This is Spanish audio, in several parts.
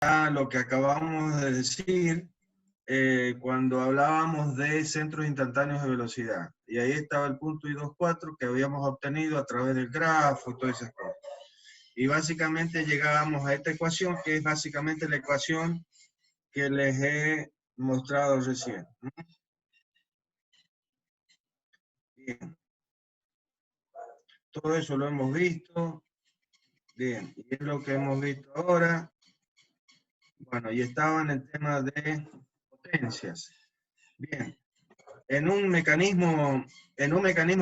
lo que acabamos de decir cuando hablábamos de centros instantáneos de velocidad. Y ahí estaba el punto I24 que habíamos obtenido a través del grafo y todas esas cosas. Y básicamente llegábamos a esta ecuación, que es básicamente la ecuación que les he mostrado recién. Bien. Todo eso lo hemos visto. Bien, y es lo que hemos visto ahora. Bueno, y estaba en el tema de potencias. Bien, en un mecanismo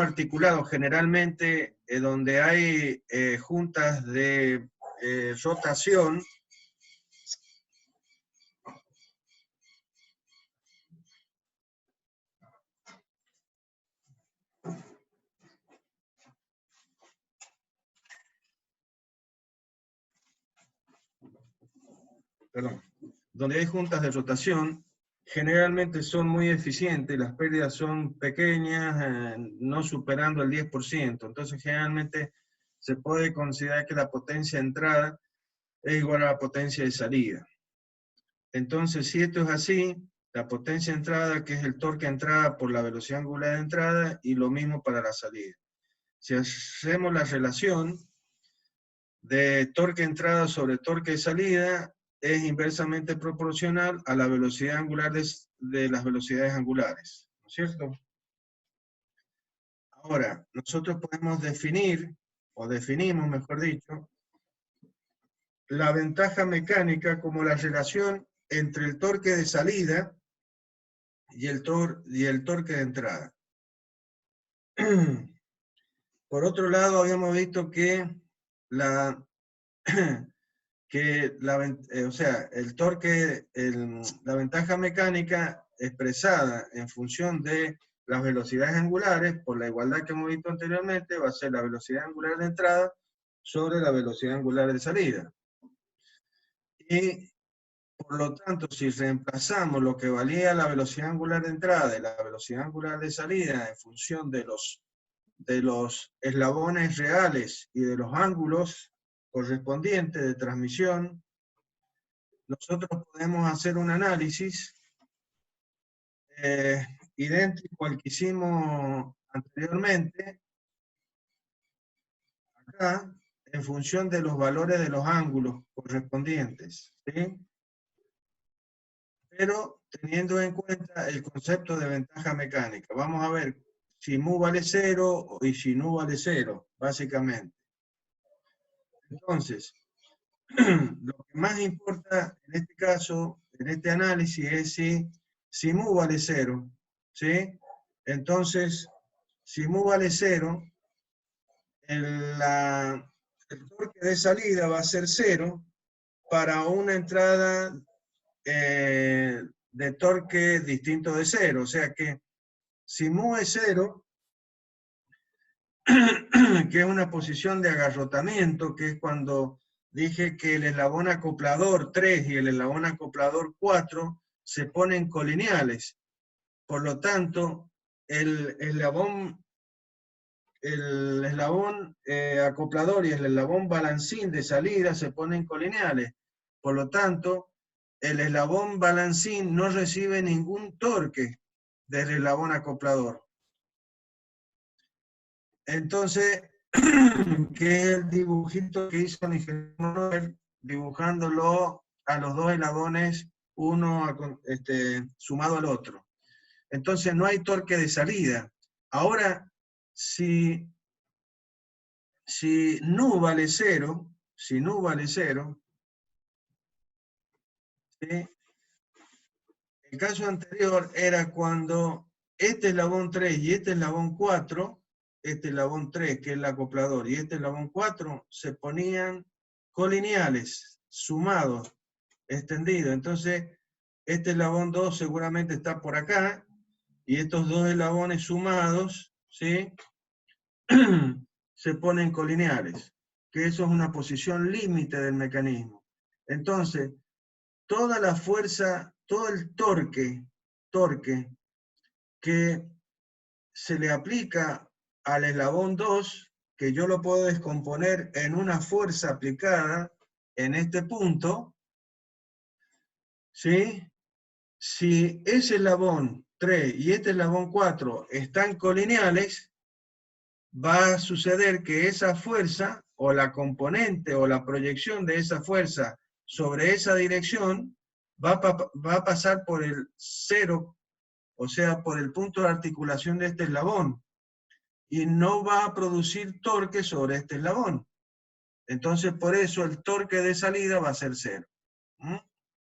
articulado, generalmente donde hay juntas de rotación, donde hay juntas de rotación, generalmente son muy eficientes, las pérdidas son pequeñas, no superando el 10%. Entonces, generalmente se puede considerar que la potencia de entrada es igual a la potencia de salida. Entonces, si esto es así, la potencia de entrada, que es el torque de entrada por la velocidad angular de entrada, y lo mismo para la salida. Si hacemos la relación de torque de entrada sobre torque de salida, es inversamente proporcional a la velocidad angular de las velocidades angulares, ¿no es cierto? Ahora, nosotros podemos definir, o definimos, mejor dicho, la ventaja mecánica como la relación entre el torque de salida y el torque de entrada. Por otro lado, habíamos visto que la el torque, la ventaja mecánica expresada en función de las velocidades angulares, por la igualdad que hemos visto anteriormente, va a ser la velocidad angular de entrada sobre la velocidad angular de salida. Y por lo tanto, si reemplazamos lo que valía la velocidad angular de entrada y la velocidad angular de salida en función de los eslabones reales y de los ángulos correspondientes de transmisión, nosotros podemos hacer un análisis idéntico al que hicimos anteriormente, acá, en función de los valores de los ángulos correspondientes, ¿sí? Pero teniendo en cuenta el concepto de ventaja mecánica. Vamos a ver si mu vale 0 y si nu vale 0, básicamente. Entonces, lo que más importa en este caso, en este análisis, es si mu vale 0, ¿sí? Entonces, si mu vale 0, el torque de salida va a ser 0 para una entrada de torque distinto de 0. O sea que si mu es 0, que es una posición de agarrotamiento, que es cuando dije que el eslabón acoplador 3 y el eslabón acoplador 4 se ponen colineales. Por lo tanto, el eslabón acoplador y el eslabón balancín de salida se ponen colineales. Por lo tanto, el eslabón balancín no recibe ningún torque del eslabón acoplador. Entonces, que es el dibujito que hizo el ingeniero dibujándolo a los dos eslabones, uno sumado al otro. Entonces no hay torque de salida. Ahora, si nu vale 0, ¿sí? El caso anterior era cuando este eslabón 3 y este eslabón 4, este eslabón 3, que es el acoplador, y este eslabón 4, se ponían colineales, sumados, extendidos. Entonces, este eslabón 2 seguramente está por acá, y estos dos eslabones sumados, ¿sí? se ponen colineales, que eso es una posición límite del mecanismo. Entonces, toda la fuerza, todo el torque que se le aplica al eslabón 2, que yo lo puedo descomponer en una fuerza aplicada en este punto, ¿sí? Si ese eslabón 3 y este eslabón 4 están colineales, va a suceder que esa fuerza, o la componente, o la proyección de esa fuerza sobre esa dirección, va a pasar por el 0, o sea, por el punto de articulación de este eslabón, y no va a producir torque sobre este eslabón. Entonces, por eso el torque de salida va a ser 0.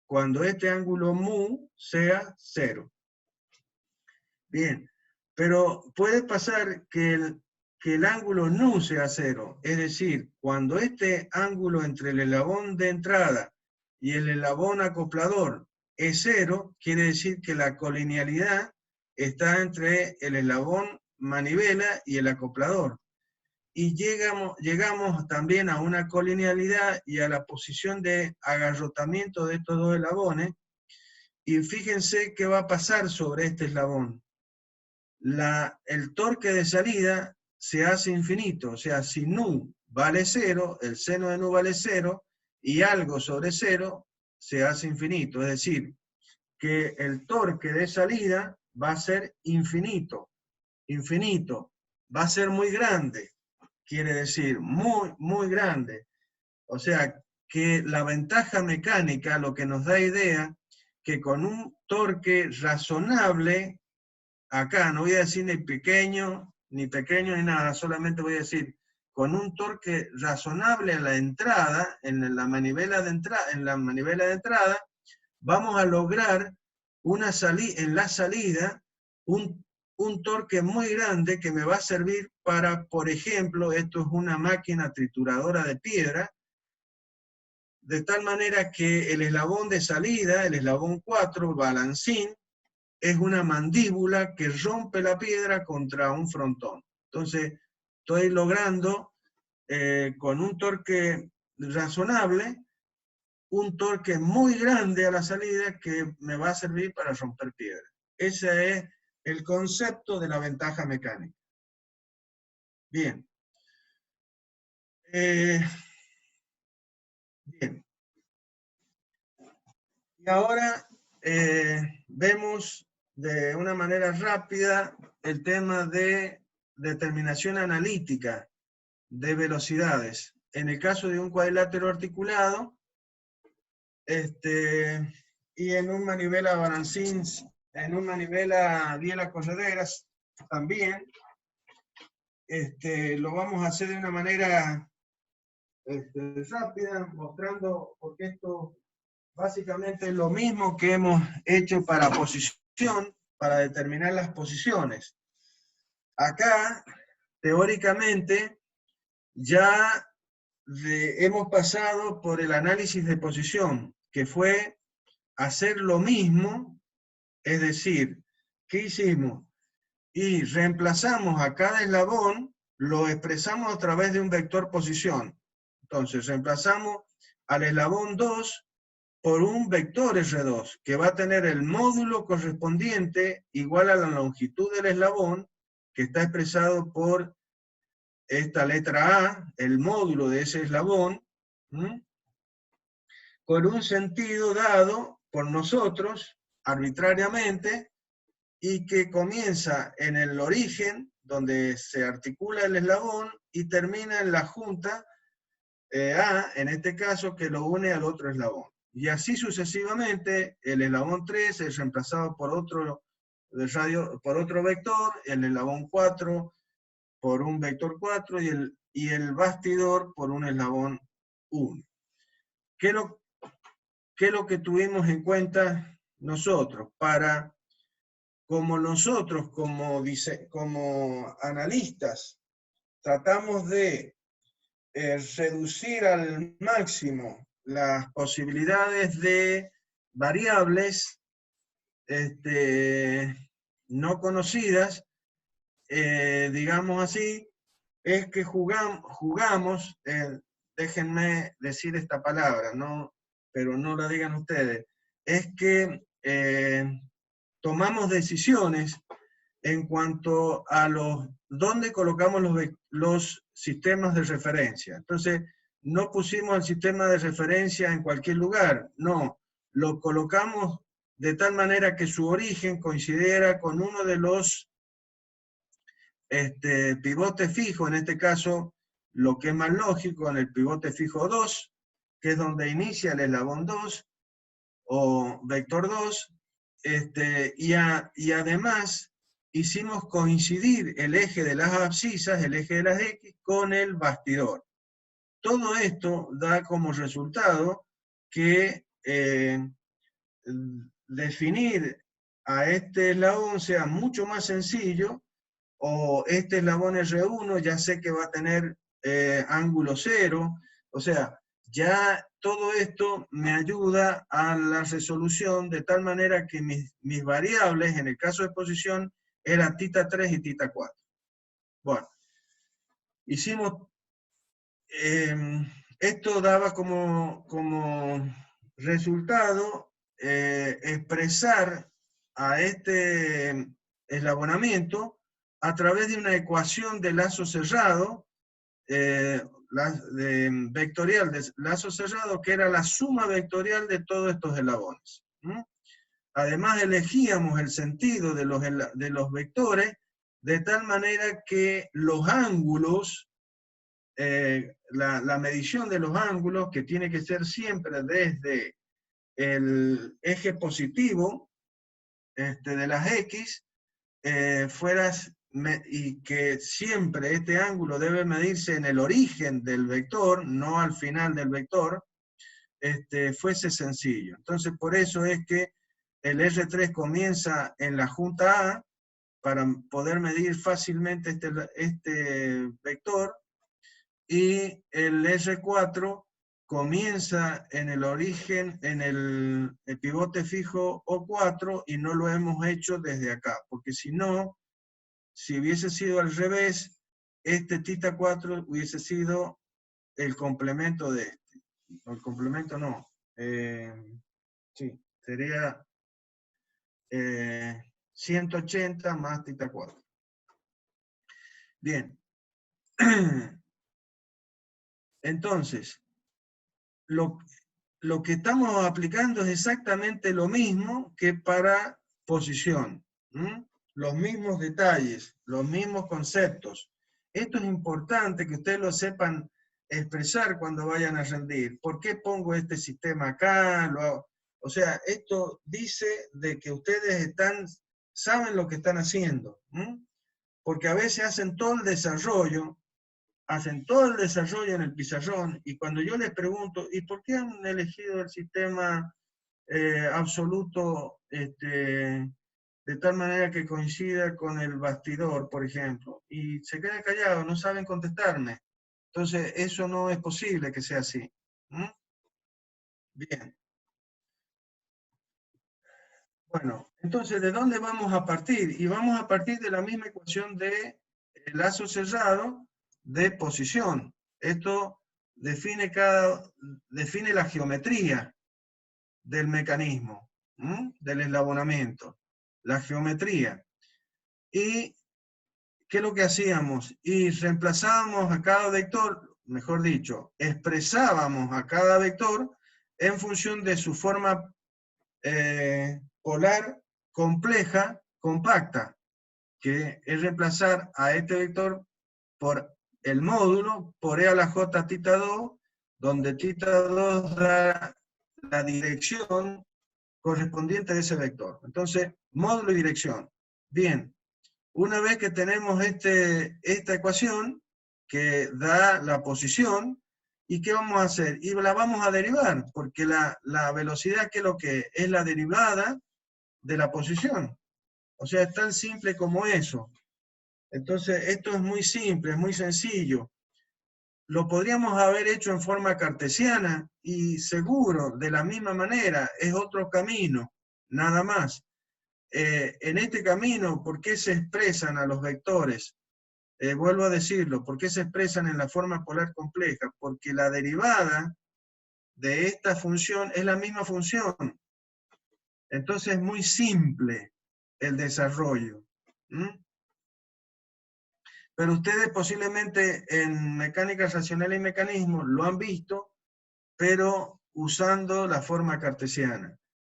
Cuando este ángulo mu sea 0. Bien, pero puede pasar que el ángulo nu sea 0. Es decir, cuando este ángulo entre el eslabón de entrada y el eslabón acoplador es 0, quiere decir que la colinealidad está entre el eslabón manivela y el acoplador. Y llegamos también a una colinealidad y a la posición de agarrotamiento de estos dos eslabones. Y fíjense qué va a pasar sobre este eslabón. El torque de salida se hace infinito. O sea, si nu vale 0, el seno de nu vale 0, y algo sobre 0 se hace infinito. Es decir, que el torque de salida va a ser infinito. Infinito. Va a ser muy grande. Quiere decir, muy, muy grande. O sea, que la ventaja mecánica lo que nos da idea que con un torque razonable, acá no voy a decir ni pequeño ni nada, solamente voy a decir con un torque razonable a la entrada, en la manivela de entrada, vamos a lograr en la salida un torque muy grande que me va a servir para, por ejemplo, esto es una máquina trituradora de piedra, de tal manera que el eslabón de salida, el eslabón 4, balancín, es una mandíbula que rompe la piedra contra un frontón. Entonces, estoy logrando, con un torque razonable, un torque muy grande a la salida que me va a servir para romper piedra. Ese es el concepto de la ventaja mecánica. Bien. Bien. Y ahora vemos de una manera rápida el tema de determinación analítica de velocidades. En el caso de un cuadrilátero articulado, y en un manivela balancín, en un manivela biela correderas también, lo vamos a hacer de una manera rápida, mostrando, porque esto básicamente es lo mismo que hemos hecho para posición, para determinar las posiciones. Acá, teóricamente, ya hemos pasado por el análisis de posición, que fue hacer lo mismo, es decir, ¿qué hicimos? Y reemplazamos a cada eslabón, lo expresamos a través de un vector posición. Entonces, reemplazamos al eslabón 2 por un vector R2, que va a tener el módulo correspondiente igual a la longitud del eslabón, que está expresado por esta letra A, el módulo de ese eslabón, con un sentido dado por nosotros, arbitrariamente, y que comienza en el origen, donde se articula el eslabón, y termina en la junta A, en este caso, que lo une al otro eslabón. Y así sucesivamente, el eslabón 3 es reemplazado por otro vector, el eslabón 4 por un vector 4 y el bastidor por un eslabón 1. ¿Qué es lo que tuvimos en cuenta nosotros? Como nosotros, como analistas, tratamos de reducir al máximo las posibilidades de variables no conocidas, digamos así, es que jugamos déjenme decir esta palabra, pero no la digan ustedes, es que tomamos decisiones en cuanto a dónde colocamos los sistemas de referencia. Entonces, no pusimos el sistema de referencia en cualquier lugar, no. lo colocamos de tal manera que su origen coincidiera con uno de los pivotes fijos, en este caso, lo que es más lógico, en el pivote fijo 2, que es donde inicia el eslabón 2, o vector 2, y además hicimos coincidir el eje de las abscisas, el eje de las X, con el bastidor. Todo esto da como resultado que definir a este eslabón sea mucho más sencillo, o este eslabón R1 ya sé que va a tener ángulo 0, o sea, ya todo esto me ayuda a la resolución de tal manera que mis variables, en el caso de posición, eran θ3 y θ4. Bueno, hicimos, esto daba como resultado expresar a este eslabonamiento a través de una ecuación de lazo cerrado, vectorial de lazo cerrado, que era la suma vectorial de todos estos eslabones. Además elegíamos el sentido de los vectores de tal manera que los ángulos, la medición de los ángulos, que tiene que ser siempre desde el eje positivo de las X, y que siempre este ángulo debe medirse en el origen del vector, no al final del vector, fuese sencillo. Entonces, por eso es que el R3 comienza en la junta A, para poder medir fácilmente este vector, y el R4 comienza en el origen, en el pivote fijo O4, y no lo hemos hecho desde acá, porque si no, si hubiese sido al revés, este θ4 hubiese sido el complemento de este. El complemento no. Sí, sería 180 más θ4. Bien. Entonces, lo que estamos aplicando es exactamente lo mismo que para posición. Los mismos detalles, los mismos conceptos. Esto es importante que ustedes lo sepan expresar cuando vayan a rendir. ¿Por qué pongo este sistema acá? O sea, esto dice de que ustedes saben lo que están haciendo. Porque a veces hacen todo el desarrollo en el pizarrón, y cuando yo les pregunto, ¿y por qué han elegido el sistema absoluto de tal manera que coincida con el bastidor, por ejemplo? Y se quedan callados, no saben contestarme. Entonces, eso no es posible que sea así. Bien. Bueno, entonces, ¿de dónde vamos a partir? Y vamos a partir de la misma ecuación de lazo cerrado de posición. Esto define la geometría del mecanismo, del eslabonamiento, la geometría. ¿Y qué es lo que hacíamos? Y reemplazábamos a cada vector, mejor dicho, expresábamos a cada vector en función de su forma polar compleja, compacta, que es reemplazar a este vector por el módulo, por E a la J θ2, donde θ2 da la dirección correspondiente de ese vector. Entonces, módulo y dirección. Bien, una vez que tenemos esta ecuación que da la posición, ¿y qué vamos a hacer? Y la vamos a derivar, porque la velocidad, ¿qué es lo que es? Es la derivada de la posición. O sea, es tan simple como eso. Entonces, esto es muy simple, es muy sencillo. Lo podríamos haber hecho en forma cartesiana, y seguro, de la misma manera, es otro camino, nada más. En este camino, ¿por qué se expresan a los vectores? Vuelvo a decirlo, ¿por qué se expresan en la forma polar compleja? Porque la derivada de esta función es la misma función. Entonces es muy simple el desarrollo. Pero ustedes posiblemente en mecánica racional y mecanismo lo han visto, pero usando la forma cartesiana.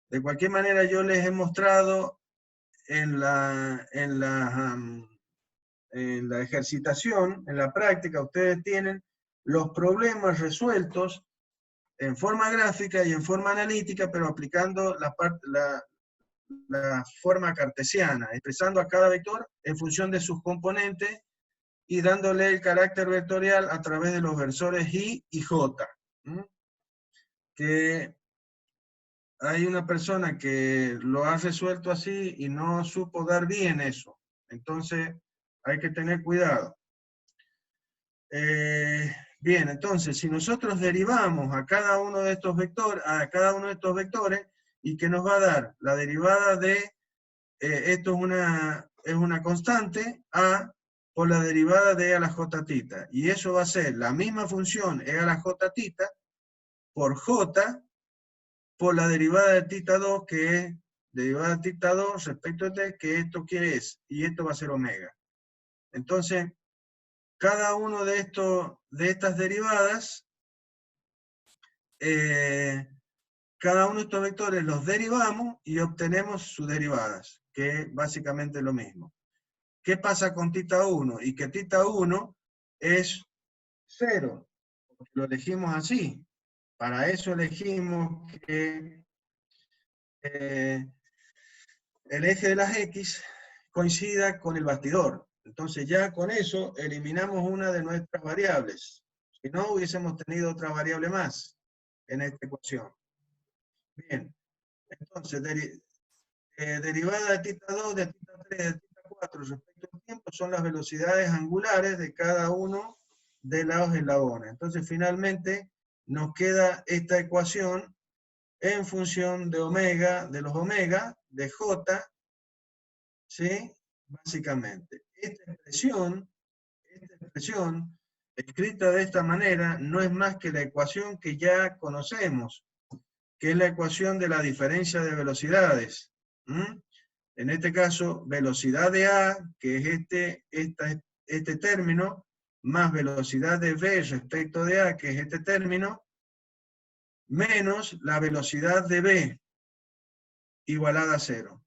De cualquier manera, yo les he mostrado en la ejercitación, en la práctica, ustedes tienen los problemas resueltos en forma gráfica y en forma analítica, pero aplicando la forma cartesiana, expresando a cada vector en función de sus componentes y dándole el carácter vectorial a través de los versores I y J. Que hay una persona que lo ha resuelto así y no supo dar bien eso. Entonces, hay que tener cuidado. Bien, entonces, si nosotros derivamos a cada uno de estos vectores, ¿y qué nos va a dar? La derivada de, esto es una constante, A por la derivada de E a la J tita. Y eso va a ser la misma función E a la J tita por J por la derivada de tita 2, que es derivada de tita 2 respecto a t, que esto quiere es, y esto va a ser omega. Entonces, cada uno de estas derivadas, cada uno de estos vectores los derivamos y obtenemos sus derivadas, que es básicamente lo mismo. ¿Qué pasa con tita 1? Y que tita 1 es 0, porque lo elegimos así. Para eso elegimos que el eje de las X coincida con el bastidor. Entonces ya con eso eliminamos una de nuestras variables. Si no, hubiésemos tenido otra variable más en esta ecuación. Bien, entonces derivada de tita 2, de tita 3, de tita 4 respecto al tiempo son las velocidades angulares de cada uno de los eslabones. Entonces finalmente nos queda esta ecuación en función de omega, de los omega, de J, ¿sí? Básicamente. Esta expresión, escrita de esta manera, no es más que la ecuación que ya conocemos, que es la ecuación de la diferencia de velocidades. En este caso, velocidad de A, que es este término, más velocidad de B respecto de A, que es este término, menos la velocidad de B, igualada a 0.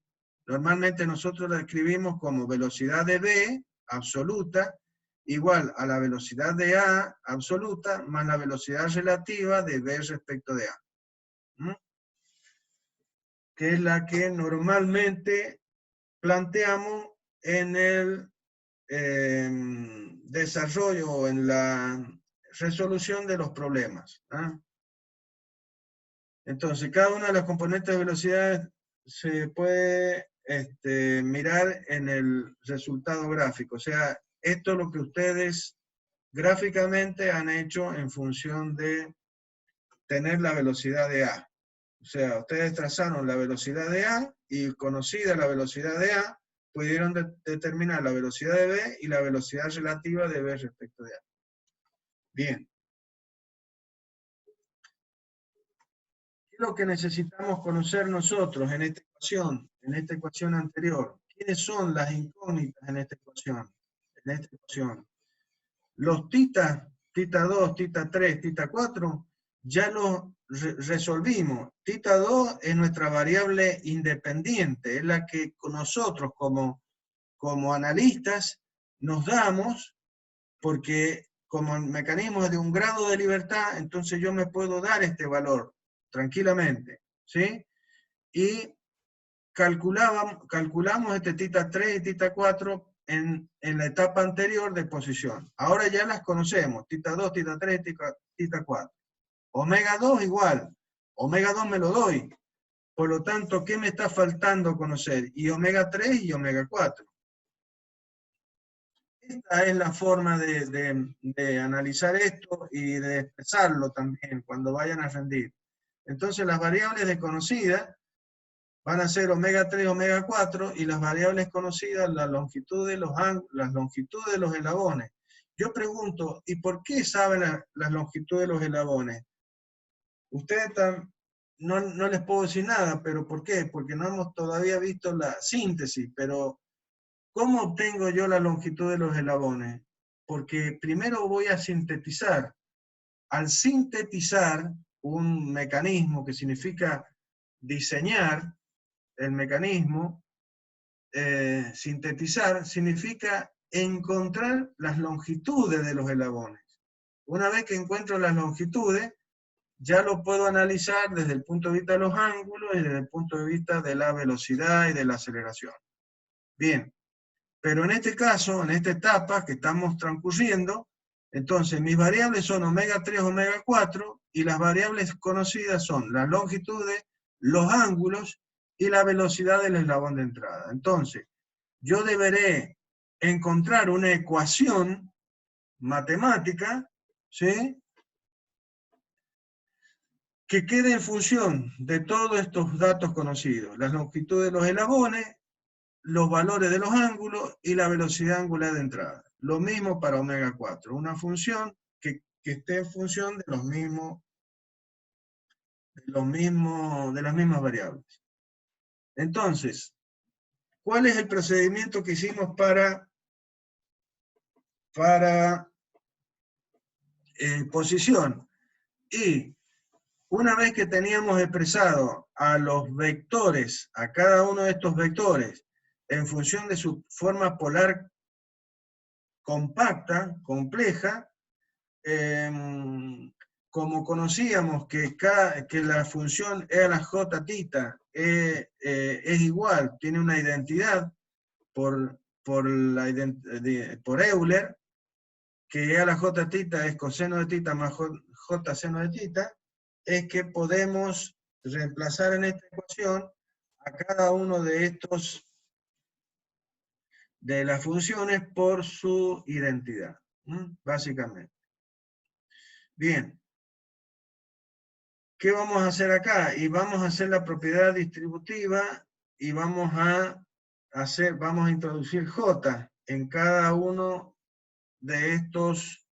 Normalmente nosotros la escribimos como velocidad de B absoluta igual a la velocidad de A absoluta más la velocidad relativa de B respecto de A. Que es la que normalmente planteamos en el desarrollo o en la resolución de los problemas. Entonces, cada una de las componentes de velocidad se puede mirar en el resultado gráfico. O sea, esto es lo que ustedes gráficamente han hecho en función de tener la velocidad de A. O sea, ustedes trazaron la velocidad de A y conocida la velocidad de A, pudieron determinar la velocidad de B y la velocidad relativa de B respecto de A. Bien. ¿Qué es lo que necesitamos conocer nosotros en esta ecuación anterior? ¿Quiénes son las incógnitas en esta ecuación? Los tita 2, tita 3, tita 4, ya los resolvimos. Tita 2 es nuestra variable independiente, es la que nosotros como analistas nos damos, porque como el mecanismo es de un grado de libertad, entonces yo me puedo dar este valor tranquilamente, ¿sí? Y calculamos este tita 3 y tita 4 en la etapa anterior de posición. Ahora ya las conocemos, tita 2, tita 3, tita 4. Omega 2 igual, omega 2 me lo doy. Por lo tanto, ¿qué me está faltando conocer? Y omega 3 y omega 4. Esta es la forma de analizar esto y de expresarlo también cuando vayan a rendir. Entonces las variables desconocidas van a ser omega 3, omega 4, y las variables conocidas, la longitud de las longitudes de los eslabones. Yo pregunto, ¿y por qué saben las longitudes de los eslabones? Ustedes no les puedo decir nada, pero ¿por qué? Porque no hemos todavía visto la síntesis, pero ¿cómo obtengo yo la longitud de los eslabones? Porque primero voy a sintetizar. Al sintetizar un mecanismo que significa diseñar el mecanismo, sintetizar, significa encontrar las longitudes de los eslabones. Una vez que encuentro las longitudes, ya lo puedo analizar desde el punto de vista de los ángulos y desde el punto de vista de la velocidad y de la aceleración. Bien, pero en este caso, en esta etapa que estamos transcurriendo, entonces mis variables son omega 3, omega 4, y las variables conocidas son las longitudes, los ángulos y la velocidad del eslabón de entrada. Entonces, yo deberé encontrar una ecuación matemática, ¿sí?, que quede en función de todos estos datos conocidos, las longitudes de los eslabones, los valores de los ángulos y la velocidad angular de entrada. Lo mismo para omega 4, una función que esté en función de de las mismas variables. Entonces, ¿cuál es el procedimiento que hicimos para posición? Y una vez que teníamos expresado a los vectores, a cada uno de estos vectores, en función de su forma polar compacta, compleja, como conocíamos que la función e a la j tita es igual, tiene una identidad por Euler, que e a la j tita es coseno de tita más j seno de tita, es que podemos reemplazar en esta ecuación a cada uno de estos, de las funciones, por su identidad, básicamente. Bien, ¿qué vamos a hacer acá? Y vamos a hacer la propiedad distributiva y vamos a introducir J en cada uno de estos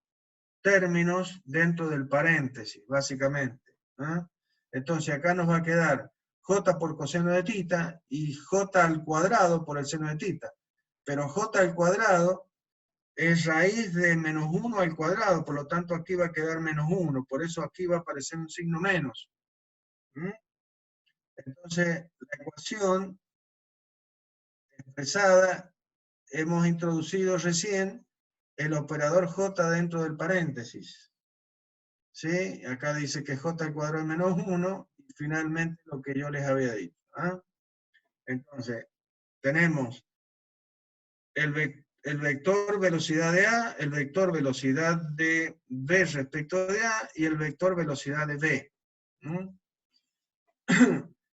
términos dentro del paréntesis, básicamente. Entonces acá nos va a quedar J por coseno de tita y J al cuadrado por el seno de tita. Pero J al cuadrado es raíz de menos 1 al cuadrado, por lo tanto aquí va a quedar menos 1, por eso aquí va a aparecer un signo menos. Entonces, la ecuación expresada, hemos introducido recién el operador J dentro del paréntesis. ¿Sí? Acá dice que J al cuadrado es menos 1, y finalmente lo que yo les había dicho. Entonces, tenemos el vector velocidad de A, el vector velocidad de B respecto de A, y el vector velocidad de B.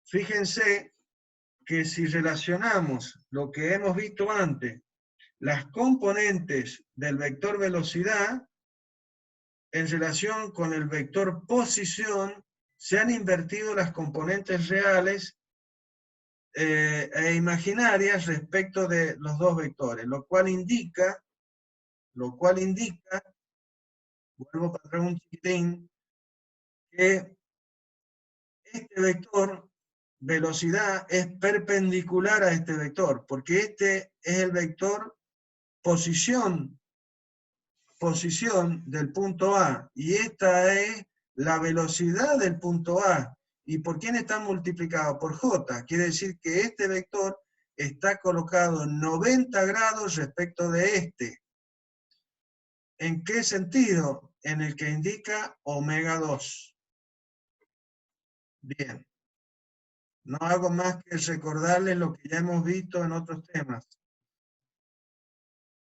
Fíjense que si relacionamos lo que hemos visto antes, las componentes del vector velocidad, en relación con el vector posición, se han invertido las componentes reales e imaginarias respecto de los dos vectores, lo cual indica, vuelvo para atrás un chiquitín, que este vector velocidad es perpendicular a este vector, porque este es el vector posición del punto A, y esta es la velocidad del punto A. ¿Y por quién está multiplicado? Por J. Quiere decir que este vector está colocado 90 grados respecto de este. ¿En qué sentido? En el que indica omega 2. Bien. No hago más que recordarles lo que ya hemos visto en otros temas.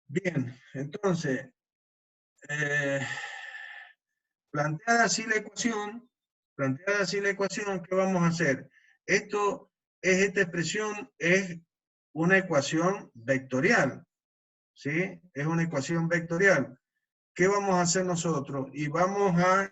Bien, entonces, planteada así la ecuación, ¿qué vamos a hacer? Esta expresión es una ecuación vectorial, ¿sí? Es una ecuación vectorial. ¿Qué vamos a hacer nosotros? Y vamos a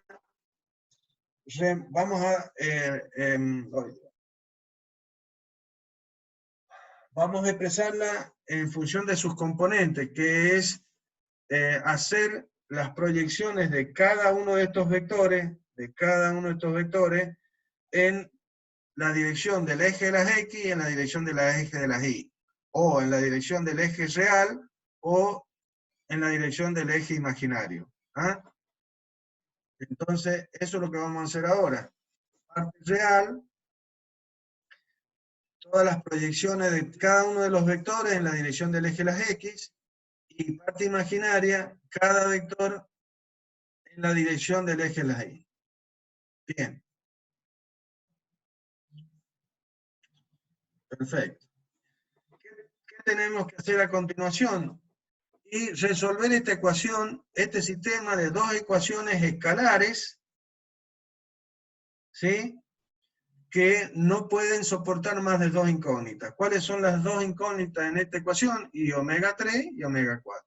expresarla en función de sus componentes, que es hacer las proyecciones de cada uno de estos vectores, en la dirección del eje de las X y en la dirección del eje de las Y, o en la dirección del eje real o en la dirección del eje imaginario. Entonces, eso es lo que vamos a hacer ahora. Parte real todas las proyecciones de cada uno de los vectores en la dirección del eje de las X, y parte imaginaria, cada vector en la dirección del eje de las Y. Bien. Perfecto. ¿Qué tenemos que hacer a continuación? Y resolver esta ecuación, este sistema de dos ecuaciones escalares, ¿sí?, que no pueden soportar más de dos incógnitas. ¿Cuáles son las dos incógnitas en esta ecuación? Y omega 3 y omega 4.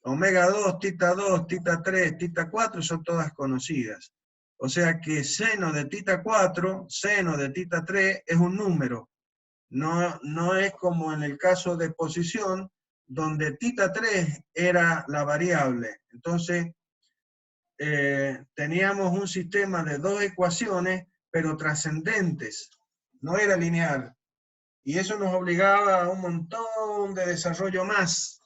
Omega 2, tita 2, tita 3, tita 4 son todas conocidas. O sea que seno de tita 4, seno de tita 3 es un número. No es como en el caso de posición, donde tita 3 era la variable. Entonces, teníamos un sistema de dos ecuaciones, pero trascendentes. No era lineal. Y eso nos obligaba a un montón de desarrollo más.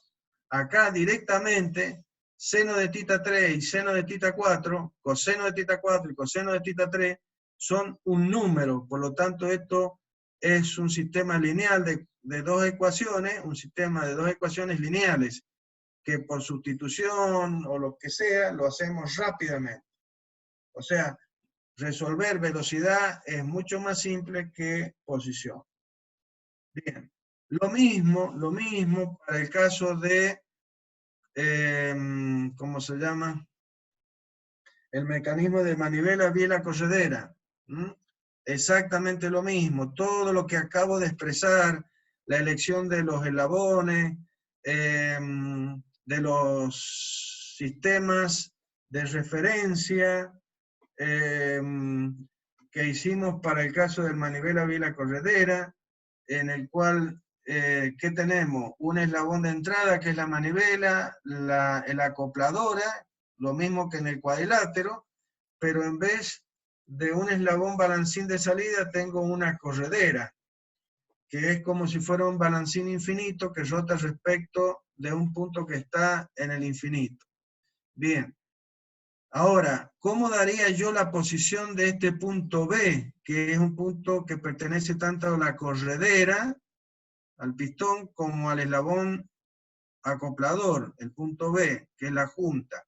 Acá directamente, seno de tita 3 y seno de tita 4, coseno de tita 4 y coseno de tita 3, son un número. Por lo tanto, esto es un sistema lineal de dos ecuaciones, un sistema de dos ecuaciones lineales, que por sustitución o lo que sea, lo hacemos rápidamente. O sea, resolver velocidad es mucho más simple que posición. Bien, lo mismo para el caso de, ¿cómo se llama? El mecanismo de manivela biela corredera. Exactamente lo mismo, todo lo que acabo de expresar, la elección de los eslabones, de los sistemas de referencia que hicimos para el caso del manivela biela corredera, en el cual, ¿qué tenemos? Un eslabón de entrada, que es la manivela, el acopladora, lo mismo que en el cuadrilátero, pero en vez de un eslabón balancín de salida, tengo una corredera, que es como si fuera un balancín infinito que rota respecto de un punto que está en el infinito. Bien. Ahora, ¿cómo daría yo la posición de este punto B, que es un punto que pertenece tanto a la corredera, al pistón, como al eslabón acoplador, el punto B, que es la junta?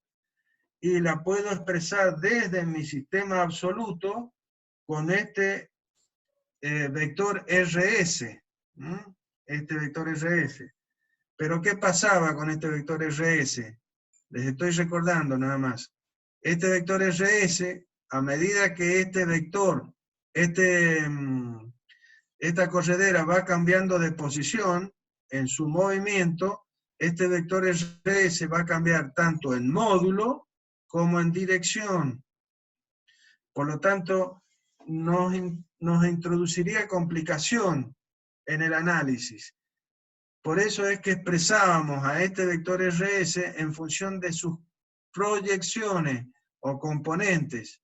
Y la puedo expresar desde mi sistema absoluto con este vector RS. Este vector RS. Pero ¿qué pasaba con este vector RS? Les estoy recordando nada más. Este vector RS, a medida que este vector, esta corredera va cambiando de posición en su movimiento, este vector RS va a cambiar tanto en módulo como en dirección. Por lo tanto, nos introduciría complicación en el análisis. Por eso es que expresábamos a este vector RS en función de sus proyecciones o componentes,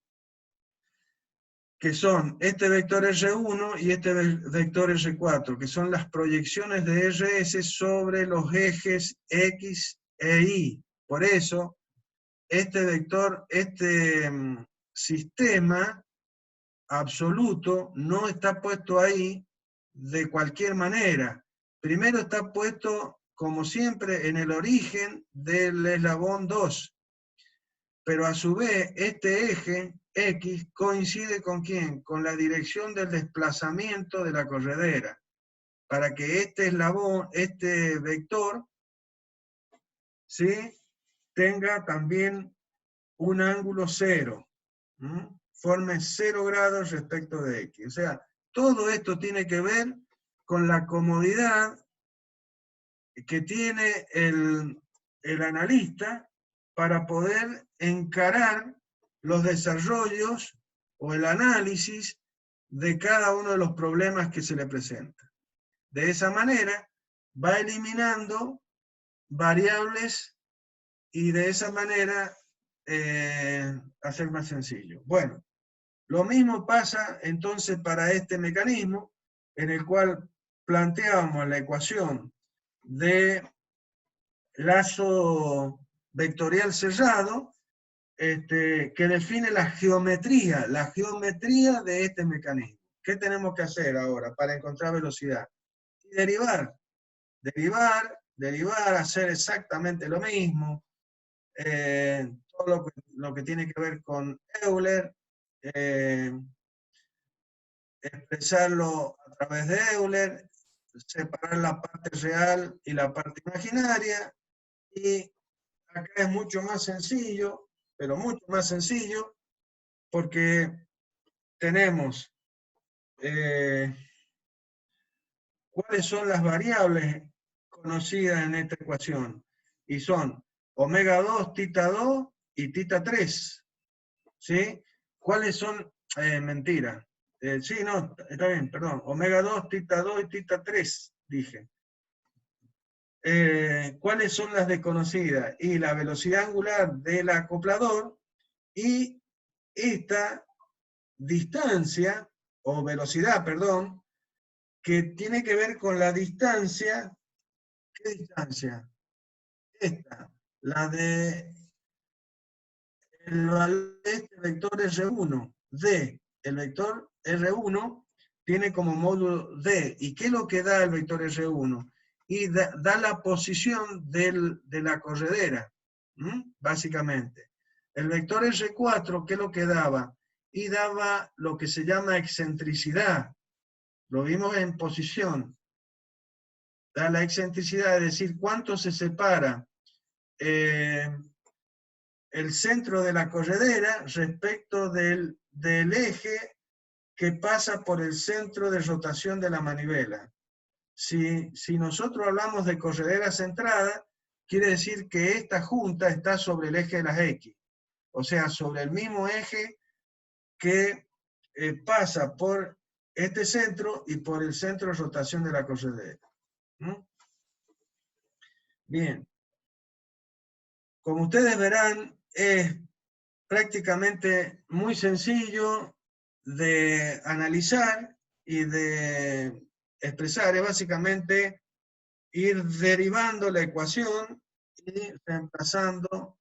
que son este vector R1 y este vector R4, que son las proyecciones de RS sobre los ejes X e Y. Por eso, este vector, este sistema absoluto no está puesto ahí de cualquier manera. Primero está puesto, como siempre, en el origen del eslabón 2. Pero a su vez, este eje X coincide ¿con quién? Con la dirección del desplazamiento de la corredera. Para que este eslabón, este vector, ¿sí?, tenga también un ángulo 0. Forme 0 grados respecto de X. O sea, todo esto tiene que ver con la comodidad que tiene el analista para poder encarar los desarrollos o el análisis de cada uno de los problemas que se le presentan. De esa manera, va eliminando variables y de esa manera hacer más sencillo. Bueno, lo mismo pasa entonces para este mecanismo, en el cual planteamos la ecuación de lazo vectorial cerrado, que define la geometría de este mecanismo. ¿qué tenemos que hacer ahora para encontrar velocidad? Y derivar, hacer exactamente lo mismo. Todo lo que tiene que ver con Euler, expresarlo a través de Euler, separar la parte real y la parte imaginaria, y acá es mucho más sencillo, pero mucho más sencillo, porque tenemos cuáles son las variables conocidas en esta ecuación, y son omega 2, tita 2 y tita 3, ¿sí? ¿Cuáles son? Mentira. Sí, no, está bien, perdón. Omega 2, tita 2 y tita 3, dije. ¿Cuáles son las desconocidas? Y la velocidad angular del acoplador y esta distancia, o velocidad, perdón, que tiene que ver con la distancia. ¿Qué distancia? Esta, la de el valor de este vector R1, D, el vector R1 tiene como módulo D. ¿Y qué es lo que da el vector R1? Y da la posición de la corredera, básicamente. El vector R4, ¿qué es lo que daba? Y daba lo que se llama excentricidad. Lo vimos en posición. Da la excentricidad, es decir, cuánto se separa el centro de la corredera respecto del eje que pasa por el centro de rotación de la manivela. Si nosotros hablamos de corredera centrada, quiere decir que esta junta está sobre el eje de las X, o sea, sobre el mismo eje que pasa por este centro y por el centro de rotación de la corredera. Bien, como ustedes verán, es prácticamente muy sencillo de analizar y de expresar. Es básicamente ir derivando la ecuación y reemplazando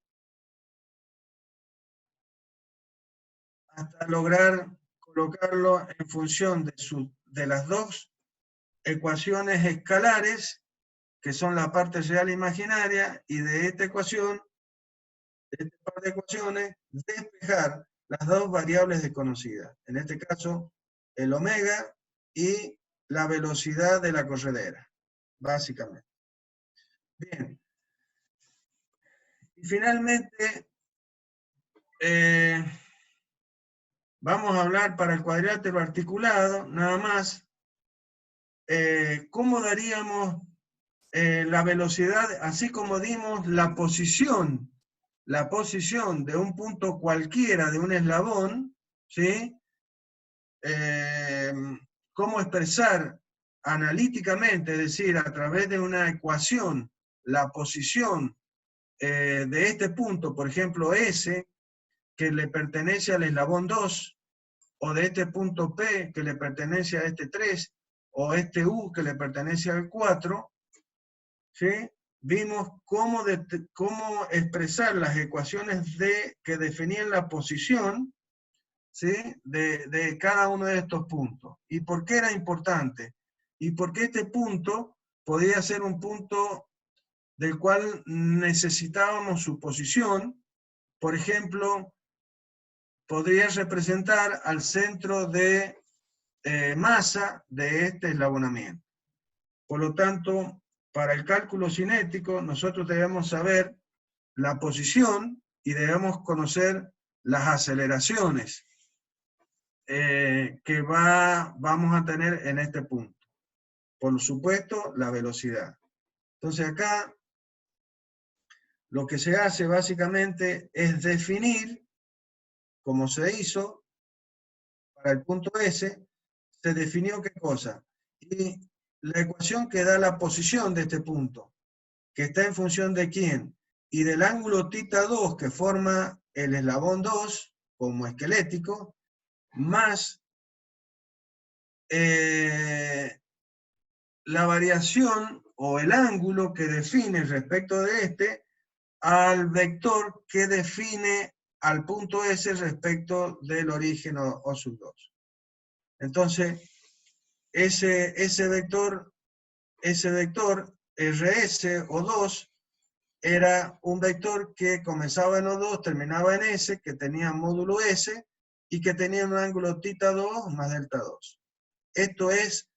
hasta lograr colocarlo en función de las dos ecuaciones escalares, que son la parte real e imaginaria, y de esta ecuación, de este par de ecuaciones, despejar las dos variables desconocidas. En este caso, el omega y la velocidad de la corredera, básicamente. Bien. Y finalmente, vamos a hablar para el cuadrilátero articulado, nada más, cómo daríamos la velocidad, así como dimos la posición de un punto cualquiera de un eslabón, ¿sí? Cómo expresar analíticamente, es decir, a través de una ecuación, la posición de este punto, por ejemplo, S, que le pertenece al eslabón 2, o de este punto P, que le pertenece a este 3, o este U, que le pertenece al 4, ¿sí? Vimos cómo expresar las ecuaciones que definían la posición, ¿sí? de cada uno de estos puntos. ¿Y por qué era importante? Y porque este punto podía ser un punto del cual necesitábamos su posición. Por ejemplo, podría representar al centro de masa de este eslabonamiento. Por lo tanto, para el cálculo cinético, nosotros debemos saber la posición y debemos conocer las aceleraciones que vamos a tener en este punto. Por supuesto, la velocidad. Entonces acá, lo que se hace básicamente es definir, como se hizo para el punto S, se definió qué cosa. Y la ecuación que da la posición de este punto, que está en función de quién, y del ángulo θ2 que forma el eslabón 2 como esquelético, más la variación o el ángulo que define respecto de este al vector que define al punto S respecto del origen O sub 2. Entonces, ese vector RS o 2 era un vector que comenzaba en O2, terminaba en S, que tenía módulo S y que tenía un ángulo θ2 más delta 2. Esto es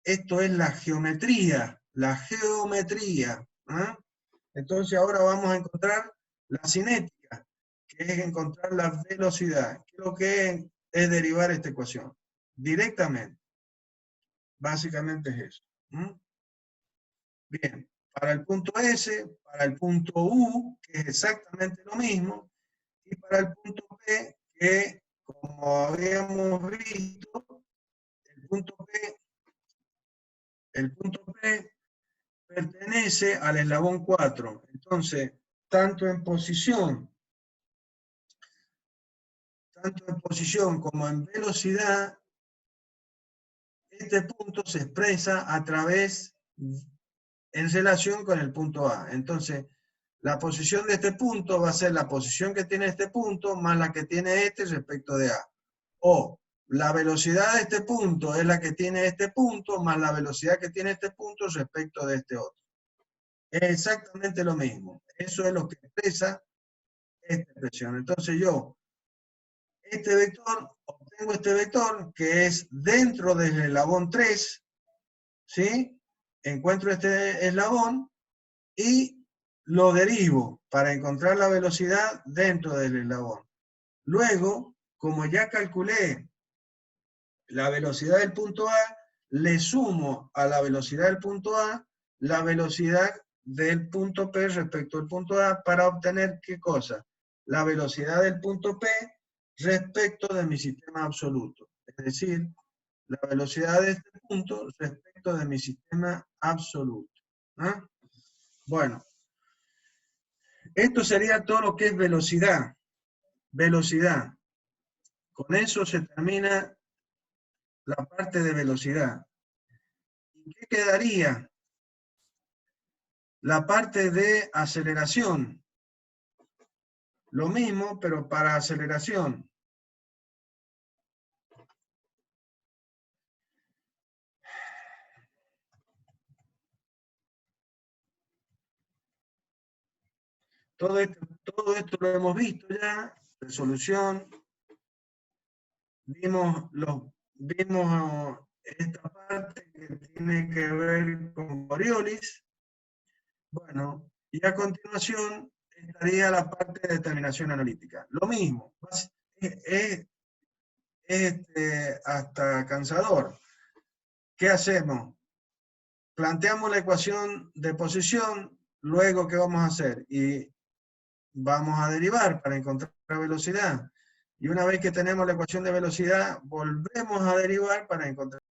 la geometría, ¿eh? Entonces ahora vamos a encontrar la cinética, que es encontrar la velocidad. ¿Qué es lo que es derivar esta ecuación? Directamente. Básicamente es eso. Bien, para el punto S, para el punto U, que es exactamente lo mismo, y para el punto P, que como habíamos visto, el punto P pertenece al eslabón 4. Entonces, tanto en posición como en velocidad, este punto se expresa a través, en relación con el punto A. Entonces, la posición de este punto va a ser la posición que tiene este punto más la que tiene este respecto de A. O la velocidad de este punto es la que tiene este punto más la velocidad que tiene este punto respecto de este otro. Es exactamente lo mismo. Eso es lo que expresa esta expresión. Entonces yo, obtengo este vector que es dentro del eslabón 3, ¿sí? Encuentro este eslabón y lo derivo para encontrar la velocidad dentro del eslabón. Luego, como ya calculé la velocidad del punto A, le sumo a la velocidad del punto A la velocidad del punto P respecto al punto A para obtener ¿qué cosa? La velocidad del punto P respecto de mi sistema absoluto. Es decir, la velocidad de este punto respecto de mi sistema absoluto. ¿Ah? Bueno, esto sería todo lo que es velocidad. Velocidad. Con eso se termina la parte de velocidad. ¿Y qué quedaría? La parte de aceleración. Lo mismo, pero para aceleración. Todo esto lo hemos visto ya. Resolución. Vimos esta parte que tiene que ver con Coriolis. Bueno, y a continuación estaría la parte de determinación analítica. Lo mismo, es hasta cansador. ¿Qué hacemos? Planteamos la ecuación de posición, luego ¿qué vamos a hacer? Y vamos a derivar para encontrar la velocidad. Y una vez que tenemos la ecuación de velocidad, volvemos a derivar para encontrar